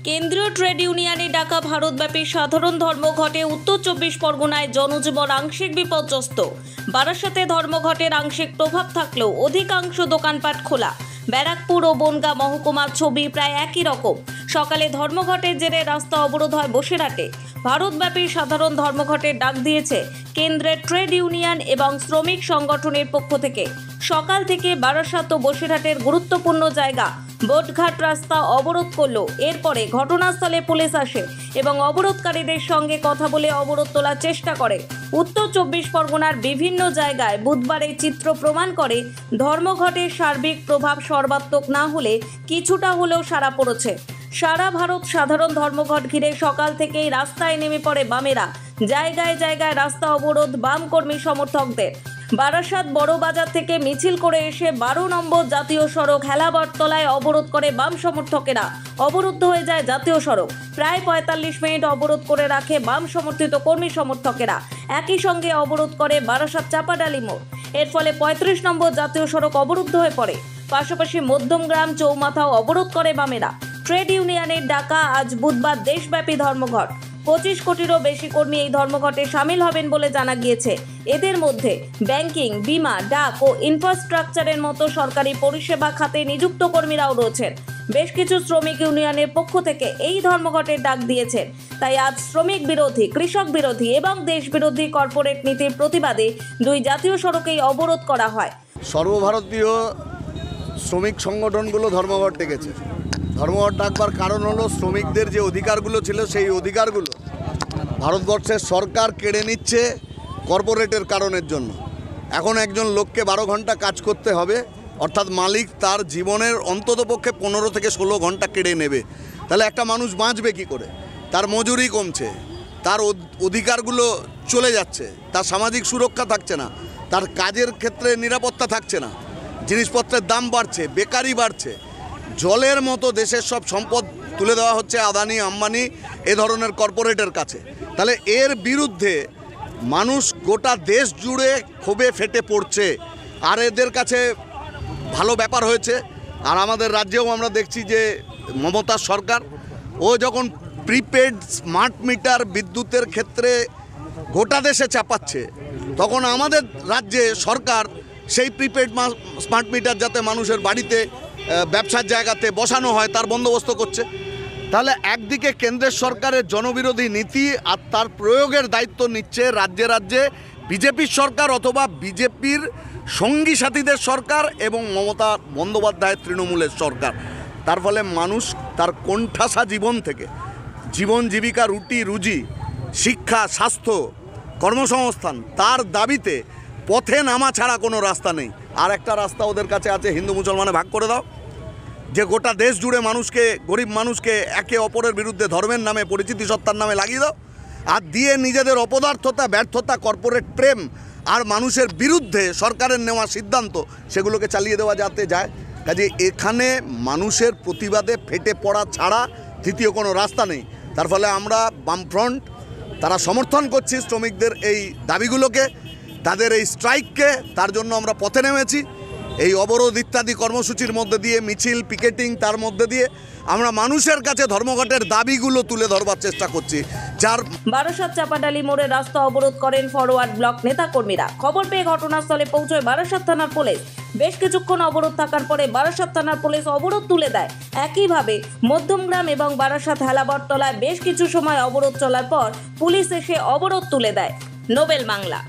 কেন্দ্রীয় ট্রেড ইউনিয়নে ডাকা ভারতব্যাপী সাধারণ ধর্মঘটে উত্তর ২৪ পরগনায় জনজীবন আংশিক বিপর্যস্ত। বারাসাতে ধর্মঘটের আংশিক প্রভাব থাকলেও অধিকাংশ দোকানপাট খোলা। ব্যারাকপুর ও বনগাঁ মহকুমার ছবি প্রায় একই রকম। সকালে ধর্মঘটের জেরে রাস্তা অবরোধ হয় বসিরহাটে। ভারতব্যাপী সাধারণ ধর্মঘটের ডাক দিয়েছে কেন্দ্রের ট্রেড ইউনিয়ন এবং শ্রমিক সংগঠনের পক্ষ থেকে। সকাল থেকে বারাসাত ও বসিরহাটের গুরুত্বপূর্ণ জায়গা বোটঘাট রাস্তা অবরোধ করলো। এরপরে ঘটনাস্থলে পুলিশ আসে এবং অবরোধকারীদের সঙ্গে কথা বলে অবরোধ তোলার চেষ্টা করে। উত্তর ২৪ পরগনার বিভিন্ন জায়গায় বুধবার এই চিত্র প্রমাণ করে ধর্মঘটের সার্বিক প্রভাব সর্বাত্মক না হলে কিছুটা হলেও সাড়া পড়েছে। সারা ভারত সাধারণ ধর্মঘট ঘিরে সকাল থেকেই রাস্তায় নেমে পড়ে বামেরা। জায়গায় জায়গায় রাস্তা অবরোধ বাম কর্মী সমর্থকদের। বারাসাত বড় বাজার থেকে মিছিল করে এসে ১২ নম্বর জাতীয় সড়ক হেলাবরতলায় অবরোধ করে বাম সমর্থকেরা। অবরুদ্ধ হয়ে যায় জাতীয় সড়ক। প্রায় ৪৫ মিনিট অবরোধ করে রাখে বাম সমর্থিত কর্মী সমর্থকেরা। একই সঙ্গে অবরোধ করে বারাসাত চাপাডালি মোড়। এর ফলে ৩৫ নম্বর জাতীয় সড়ক অবরুদ্ধ হয়ে পড়ে। পাশাপাশি মধ্যমগ্রাম চৌমাথাও অবরোধ করে বামেরা। ট্রেড ইউনিয়নের ডাকা আজ বুধবার দেশব্যাপী ধর্মঘট। ২৫ কোটিরও বেশি কর্মী এই ধর্মঘটে সামিল হবেন বলে জানা গিয়েছে। এদের মধ্যে ব্যাংকিং, বিমা, ডাক ও ইনফ্রাস্ট্রাকচারের মতো সরকারি পরিষেবা খাতে নিযুক্ত কর্মীরাও রয়েছেন। বেশ কিছু শ্রমিক ইউনিয়নের পক্ষ থেকে এই ধর্মঘটের ডাক দিয়েছেন। তাই আজ শ্রমিক বিরোধী, কৃষক বিরোধী এবং দেশ বিরোধী কর্পোরেট নীতির প্রতিবাদে দুই জাতীয় সড়কেই অবরোধ করা হয়। সর্বভারতীয় শ্রমিক সংগঠনগুলো ধর্মঘট ডেকেছে। ধর্মঘট ডাকবার কারণ হলো শ্রমিকদের যে অধিকারগুলো ছিল সেই অধিকারগুলো ভারতবর্ষের সরকার কেড়ে নিচ্ছে কর্পোরেটের কারণের জন্য। এখন একজন লোককে ১২ ঘন্টা কাজ করতে হবে, অর্থাৎ মালিক তার জীবনের অন্ততপক্ষে ১৫ থেকে ১৬ ঘন্টা কেড়ে নেবে। তাহলে একটা মানুষ বাঁচবে কী করে? তার মজুরি কমছে, তার অধিকারগুলো চলে যাচ্ছে, তার সামাজিক সুরক্ষা থাকছে না, তার কাজের ক্ষেত্রে নিরাপত্তা থাকছে না, জিনিসপত্রের দাম বাড়ছে, বেকারি বাড়ছে। জলের মতো দেশের সব সম্পদ তুলে দেওয়া হচ্ছে আদানি, আম্বানি এ ধরনের কর্পোরেটের কাছে। তাহলে এর বিরুদ্ধে মানুষ গোটা দেশ জুড়ে ক্ষোভে ফেটে পড়ছে। আর এদের কাছে ভালো ব্যাপার হয়েছে। আর আমাদের রাজ্যেও আমরা দেখছি যে মমতার সরকার ও যখন প্রিপেড স্মার্ট মিটার বিদ্যুতের ক্ষেত্রে গোটা দেশে চাপাচ্ছে, তখন আমাদের রাজ্যে সরকার সেই প্রিপেড স্মার্ট মিটার যাতে মানুষের বাড়িতে, ব্যবসার জায়গাতে বসানো হয় তার বন্দোবস্ত করছে। তাহলে একদিকে কেন্দ্রের সরকারের জনবিরোধী নীতি আর তার প্রয়োগের দায়িত্ব নিচ্ছে রাজ্যে রাজ্যে বিজেপির সরকার অথবা বিজেপির সঙ্গী সাথীদের সরকার এবং মমতা বন্দ্যোপাধ্যায়ের তৃণমূলের সরকার। তার ফলে মানুষ তার কোণঠাসা জীবন থেকে জীবন জীবিকা, রুটি রুজি, শিক্ষা, স্বাস্থ্য, কর্মসংস্থান তার দাবিতে পথে নামা ছাড়া কোনো রাস্তা নেই। আর একটা রাস্তা ওদের কাছে আছে, হিন্দু মুসলমানে ভাগ করে দাও। যে গোটা দেশ জুড়ে মানুষকে, গরিব মানুষকে একে অপরের বিরুদ্ধে ধর্মের নামে, পরিচিতি সত্তার নামে লাগিয়ে দাও, আর দিয়ে নিজেদের অপদার্থতা, ব্যর্থতা, কর্পোরেট প্রেম আর মানুষের বিরুদ্ধে সরকারের নেওয়া সিদ্ধান্ত সেগুলোকে চালিয়ে দেওয়া যাতে যায়। কাজে এখানে মানুষের প্রতিবাদে ফেটে পড়া ছাড়া তৃতীয় কোনো রাস্তা নেই। তার ফলে আমরা বামফ্রন্ট তারা সমর্থন করছি শ্রমিকদের এই দাবিগুলোকে, তাদের এই স্ট্রাইককে। তার জন্য আমরা পথে নেমেছি। এই অবরোধ ইত্যাদি কর্মসূচির মধ্যে দিয়ে, মিছিল, পিকেটিং, তার মধ্যে দিয়ে আমরা মানুষের কাছে ধর্মঘটের দাবিগুলো তুলে ধরবার চেষ্টা করছি। যার বারাসাত চাপাডালি মোড়ে রাস্তা অবরোধ করেন ফরওয়ার্ড ব্লক নেতাকর্মীরা। খবর পেয়ে ঘটনাস্থলে পৌঁছয় বারাসাত থানার পুলিশ। বেশ কিছুক্ষণ অবরোধ থাকার পরে বারাসাত থানার পুলিশ অবরোধ তুলে দেয়। একইভাবে মধ্যমগ্রাম এবং বারাসাত হেলাবরতলায় বেশ কিছু সময় অবরোধ চলার পর পুলিশ এসে অবরোধ তুলে দেয়। নোবেল বাংলা।